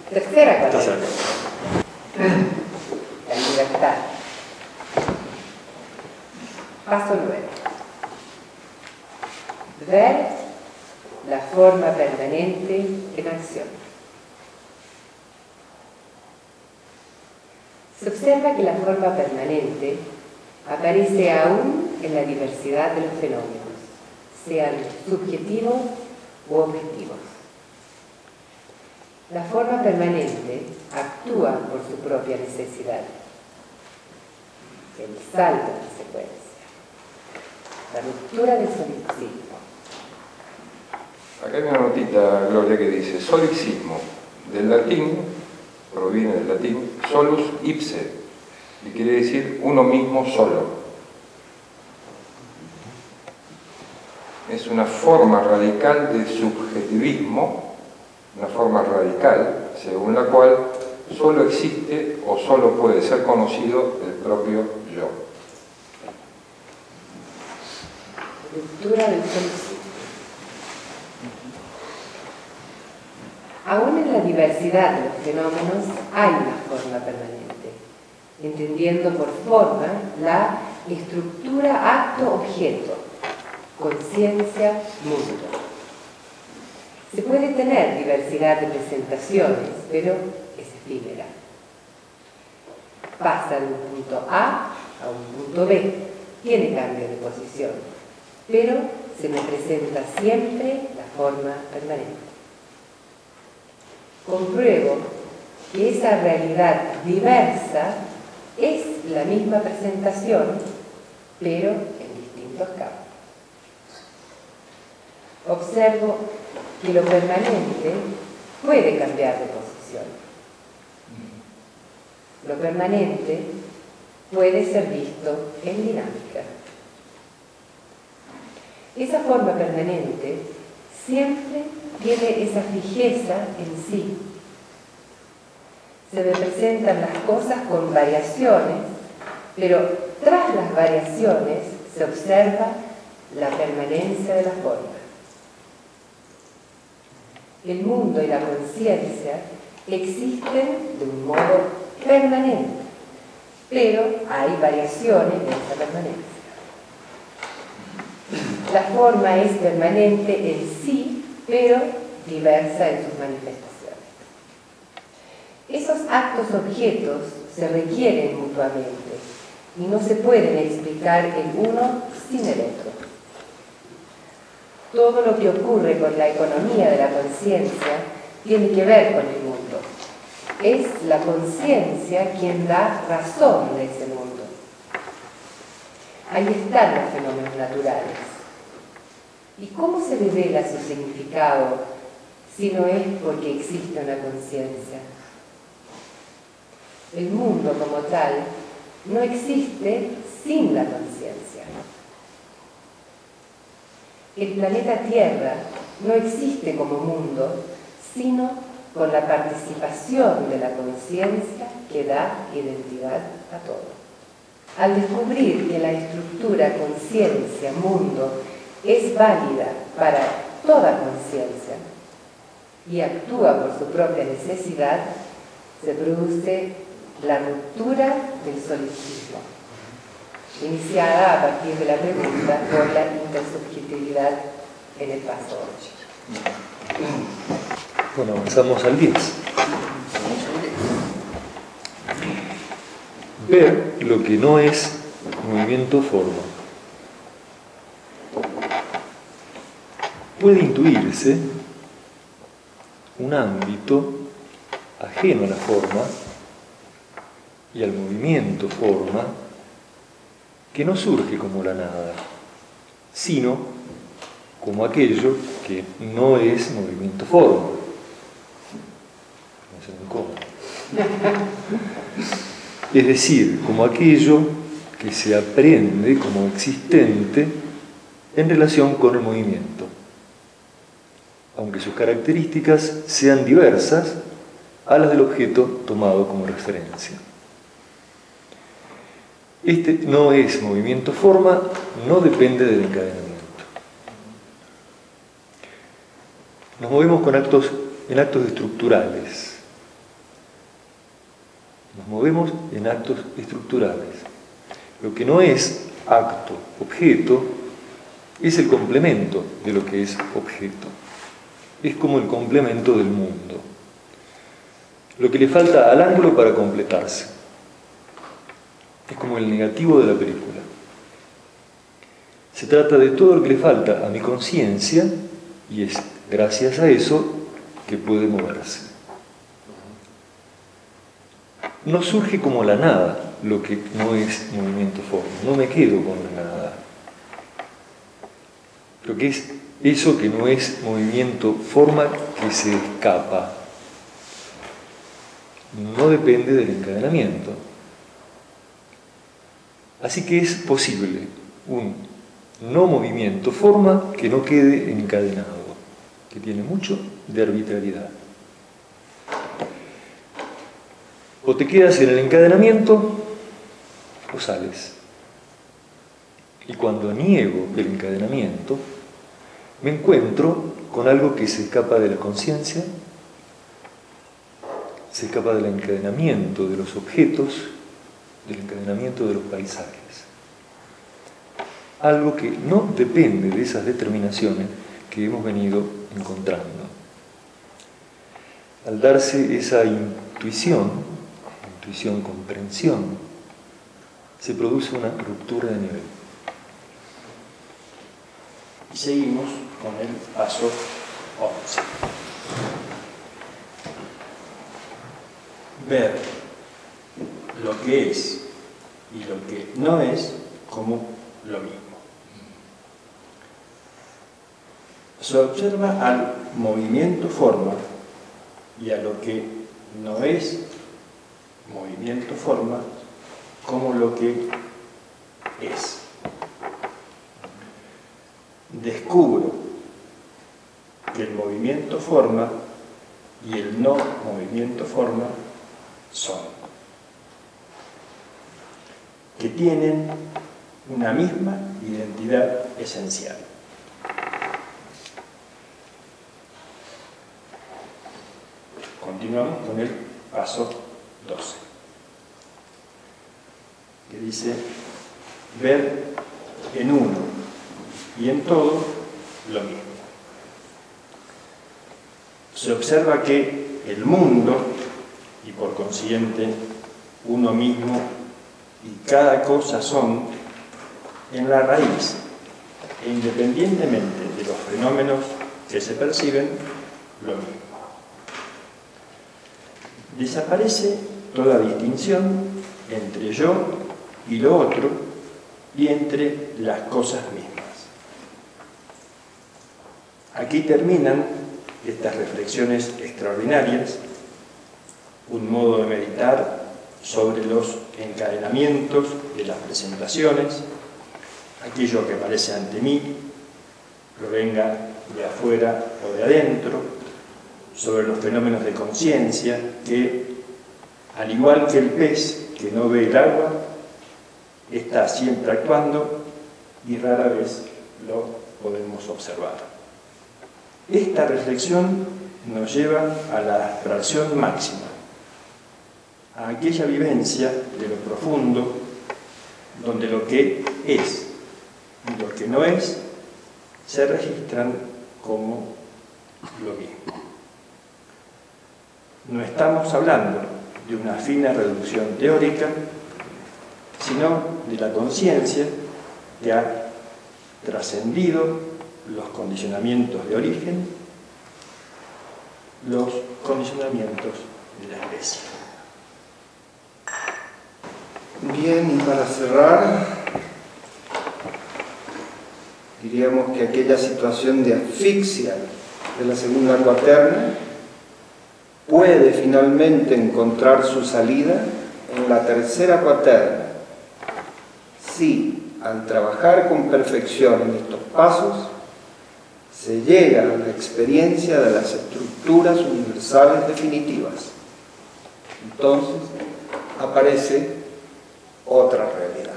Tercera cualidad. La libertad. Paso 9. Ver la forma permanente en acción. Se observa que la forma permanente aparece aún en la diversidad de los fenómenos, sean subjetivos u objetivos. La forma permanente actúa por su propia necesidad. El salto de secuencia, la ruptura del solipsismo. Acá hay una notita, Gloria, que dice solipsismo, del latín, proviene del latín solus ipse, y quiere decir uno mismo solo. Es una forma radical de subjetivismo, una forma radical, según la cual solo existe o solo puede ser conocido el propio yo. Ruptura del solipsismo. Aún en la diversidad de los fenómenos hay una forma permanente, entendiendo por forma la estructura acto-objeto, conciencia, mundo. Se puede tener diversidad de presentaciones, pero es efímera. Pasa de un punto A a un punto B, tiene cambio de posición, pero se me presenta siempre la forma permanente. Compruebo que esa realidad diversa es la misma presentación, pero en distintos campos. Observo que lo permanente puede cambiar de posición. Lo permanente puede ser visto en dinámica. Esa forma permanente siempre tiene esa fijeza en sí. Se me presentan las cosas con variaciones, pero tras las variaciones se observa la permanencia de la forma. El mundo y la conciencia existen de un modo permanente, pero hay variaciones en esa permanencia. La forma es permanente en sí, pero diversa en sus manifestaciones. Esos actos objetos se requieren mutuamente y no se pueden explicar el uno sin el otro. Todo lo que ocurre con la economía de la conciencia tiene que ver con el mundo. Es la conciencia quien da razón de ese mundo. Ahí están los fenómenos naturales. ¿Y cómo se revela su significado si no es porque existe una conciencia? El mundo como tal no existe sin la conciencia. El planeta Tierra no existe como mundo, sino con la participación de la conciencia que da identidad a todo. Al descubrir que la estructura conciencia-mundo es válida para toda conciencia y actúa por su propia necesidad, se produce la ruptura del solipsismo, iniciada a partir de la pregunta por la intersubjetividad en el paso 8. Bueno, avanzamos al 10. Ver lo que no es movimiento-forma. Puede intuirse un ámbito ajeno a la forma y al movimiento forma que no surge como la nada, sino como aquello que no es movimiento forma. No se me incómodo. Es decir, como aquello que se aprende como existente en relación con el movimiento, aunque sus características sean diversas a las del objeto tomado como referencia. Este no es movimiento-forma, no depende del encadenamiento. Nos movemos en actos estructurales, Nos movemos en actos estructurales. Lo que no es acto, objeto, es el complemento de lo que es objeto. Es como el complemento del mundo. Lo que le falta al ángulo para completarse. Es como el negativo de la película. Se trata de todo lo que le falta a mi conciencia y es gracias a eso que puede moverse. No surge como la nada lo que no es movimiento-forma. No me quedo con la nada. Lo que es eso que no es movimiento-forma que se escapa. No depende del encadenamiento. Así que es posible un no movimiento-forma que no quede encadenado, que tiene mucho de arbitrariedad. O te quedas en el encadenamiento o sales. Y cuando niego el encadenamiento, me encuentro con algo que se escapa de la conciencia, se escapa del encadenamiento de los objetos, del encadenamiento de los paisajes. Algo que no depende de esas determinaciones que hemos venido encontrando. Al darse esa intuición, comprensión, se produce una ruptura de nivel. Y seguimos con el paso 11. Ver lo que es y lo que no es como lo mismo. Se observa al movimiento-forma y a lo que no es movimiento-forma como lo que es. Descubro que el movimiento-forma y el no movimiento-forma son, que tienen una misma identidad esencial. Continuamos con el paso 12, que dice ver en uno y en todo lo mismo. Se observa que el mundo, y por consiguiente uno mismo y cada cosa son, en la raíz, e independientemente de los fenómenos que se perciben, lo mismo. Desaparece toda distinción entre yo y lo otro y entre las cosas mismas. Aquí terminan estas reflexiones extraordinarias, un modo de meditar sobre los encadenamientos de las presentaciones, aquello que aparece ante mí, provenga de afuera o de adentro, sobre los fenómenos de conciencia que, al igual que el pez que no ve el agua, está siempre actuando y rara vez lo podemos observar. Esta reflexión nos lleva a la abstracción máxima, a aquella vivencia de lo profundo, donde lo que es y lo que no es se registran como lo mismo. No estamos hablando de una fina reducción teórica, sino de la conciencia que ha trascendido los condicionamientos de origen, los condicionamientos de la especie. Bien, y para cerrar, diríamos que aquella situación de asfixia de la segunda cuaterna puede finalmente encontrar su salida en la tercera cuaterna, si al trabajar con perfección en estos pasos se llega a la experiencia de las estructuras universales definitivas. Entonces aparece otra realidad.